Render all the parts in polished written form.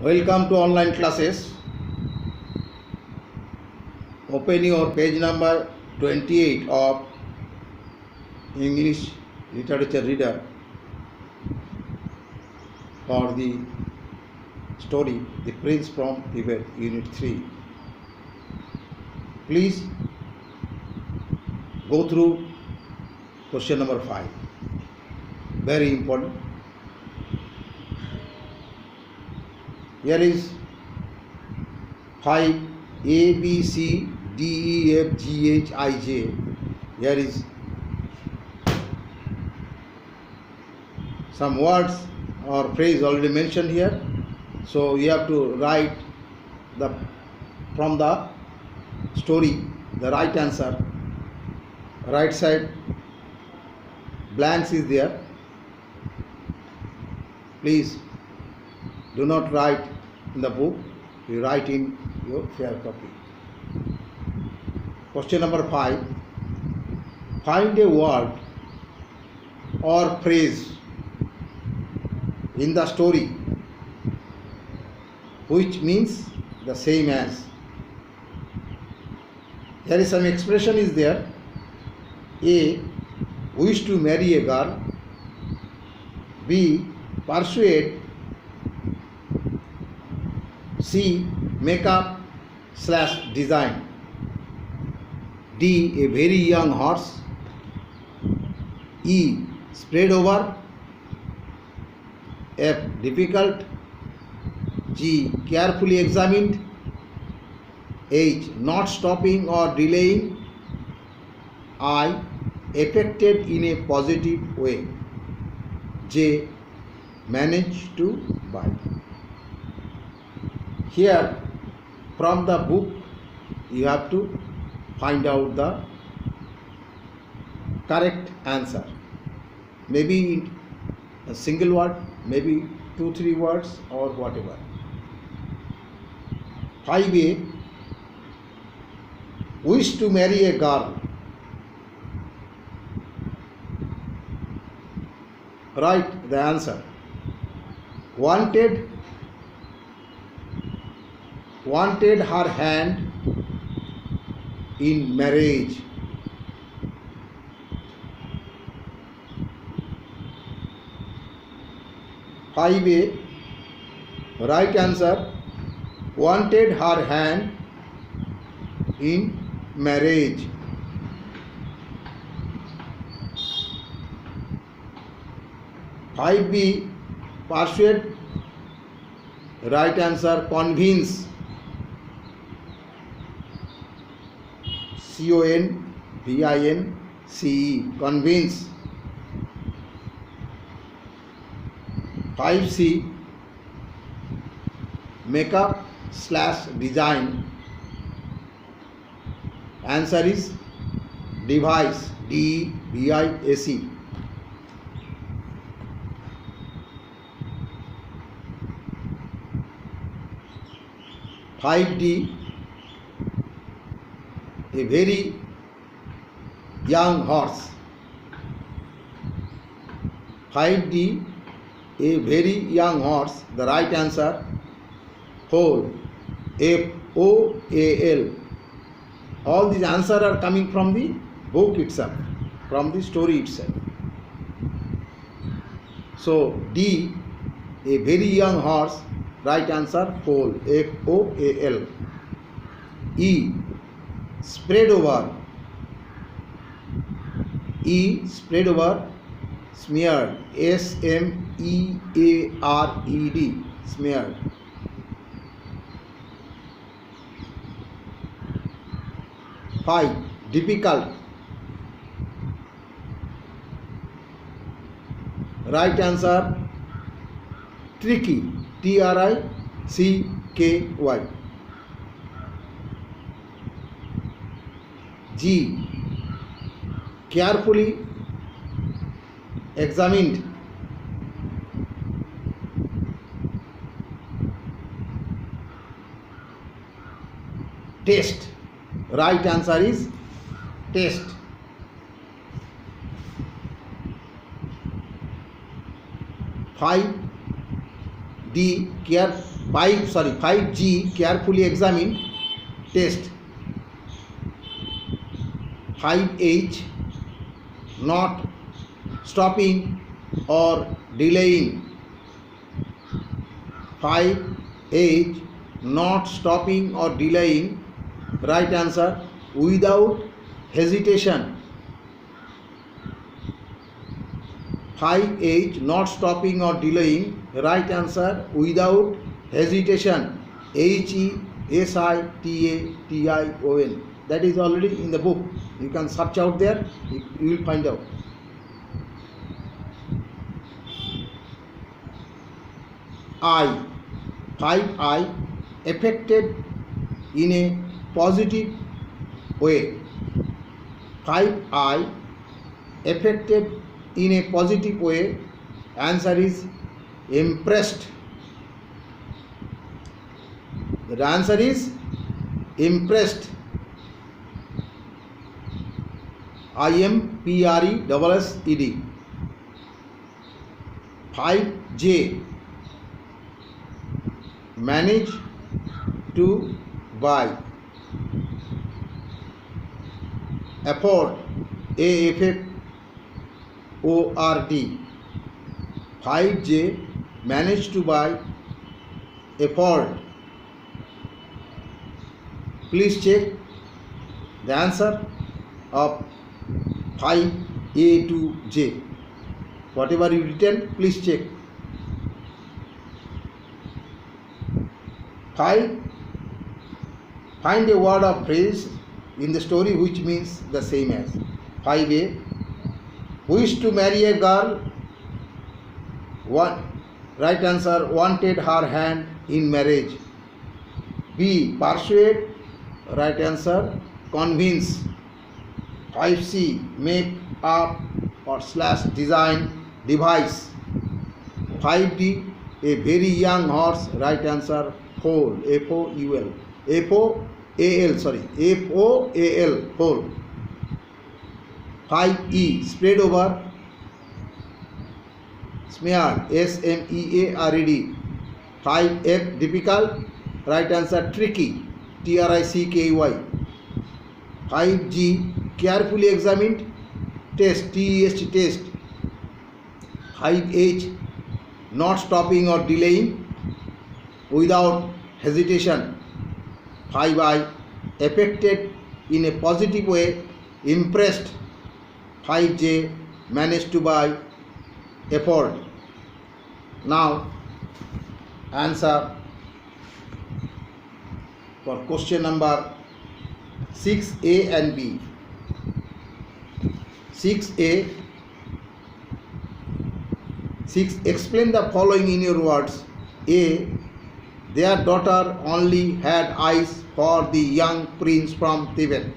Welcome to online classes. Open your page number 28 of English Literature Reader for the story The Prince from Tibet, Unit 3. Please go through question number 5. Very important. Here is 5 A, B, C, D, E, F, G, H, I, J. Here is some words or phrase already mentioned here. So you have to write from the story the right answer. Right side blanks is there. Please do not write in the book, you write in your fair copy. Question number 5. Find a word or phrase in the story which means the same as. There is some expression is there. A. Wish to marry a girl. B. Persuade. C. Makeup / design. D. A very young horse. E. Spread over. F. Difficult. G. Carefully examined. H. Not stopping or delaying. I. Affected in a positive way. J. Managed to buy. Here from the book you have to find out the correct answer. Maybe a single word, maybe 2-3 words or whatever. 5A. Wish to marry a girl. Write the answer. Wanted her hand in marriage. Five A. Right answer. Wanted her hand in marriage. 5B. Persuade. Right answer. Convince. CONVINCE. Convince. 5C. Makeup / design. Answer is device. DEVICE. 5D. A very young horse. 5D. A very young horse. The right answer. Foal. FOAL. All these answers are coming from the book itself, from the story itself. So D. A very young horse. Right answer. Foal. FOAL. E. Spread over. E. Spread over. Smeared. SMEARED. Smeared. 5. Difficult. Right answer. Tricky. TRICKY. G. Carefully examined. Test. Right answer is test. 5. D. 5G carefully examine, test. 5H not stopping or delaying. 5H not stopping or delaying. Right answer, without hesitation. 5H not stopping or delaying. Right answer, without hesitation. HESITATION. That is already in the book. You can search out there, you will find out. I, 5I, affected in a positive way. 5I, affected in a positive way. Answer is impressed. The answer is impressed. IMPRESSED. 5J, manage to buy. Afford, AFFORD. 5J, manage to buy, afford. Please check the answer of 5A to J. Whatever you written, please check. 5. Find a word or phrase in the story which means the same as. 5A. Wished to marry a girl. Right answer, wanted her hand in marriage. B. Persuade. Right answer, convince. 5C. Make up or / design, devise. 5D. A very young horse. Right answer, foal. FOUL. FOAL. Foal. 5E. Spread over, smeared. SMEARED. 5F. Difficult. Right answer, tricky. TRICKY. 5G. Carefully examined, test. TEST, test. 5H. Not stopping or delaying, without hesitation. 5I. Affected in a positive way, impressed. 5J. Managed to buy, afford. Now answer for question number 6A and B. 6A. 6. Explain the following in your words. A. Their daughter only had eyes for the young prince from Tibet.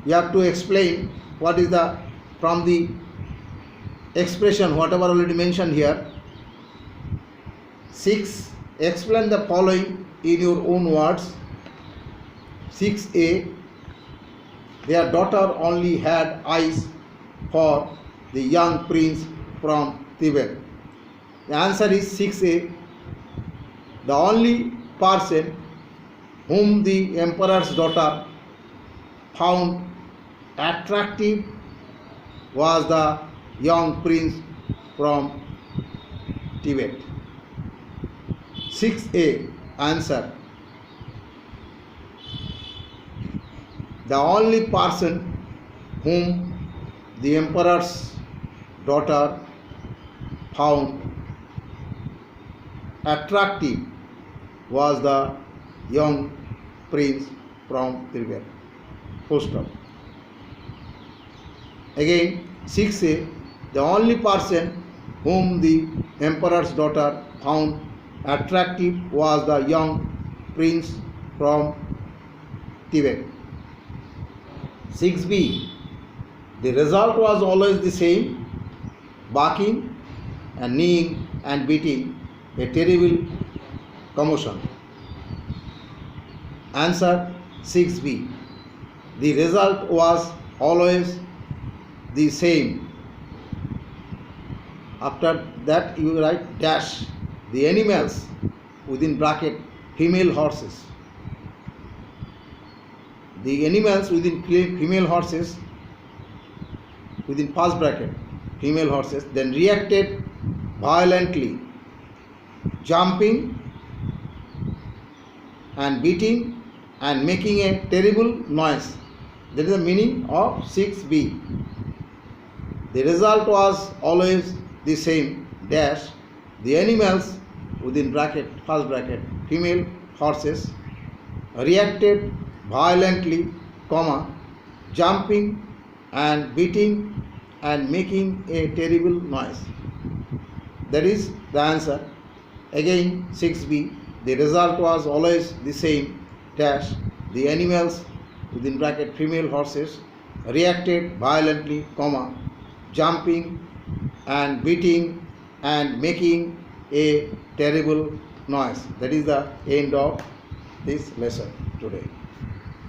You have to explain what is the, from the expression whatever already mentioned here. 6. Explain the following in your own words. 6A. Their daughter only had eyes for the young prince from Tibet. The answer is 6A. The only person whom the emperor's daughter found attractive was the young prince from Tibet. 6A. Answer. The only person whom the emperor's daughter found attractive was the young prince from Tibet. Full stop. Again, 6A. The only person whom the emperor's daughter found attractive was the young prince from Tibet. 6B. The result was always the same, barking and kneeing and beating, a terrible commotion. Answer 6B. The result was always the same. After that you write dash, the animals within bracket female horses. The animals within female horses within first bracket female horses then reacted violently, jumping and beating and making a terrible noise. That is the meaning of 6b. The result was always the same dash. The animals within bracket first bracket female horses reacted violently, comma, jumping and beating and making a terrible noise. That is the answer. Again 6b. The result was always the same dash. The animals within bracket female horses reacted violently, comma, jumping and beating and making a terrible noise. That is the end of this lesson today.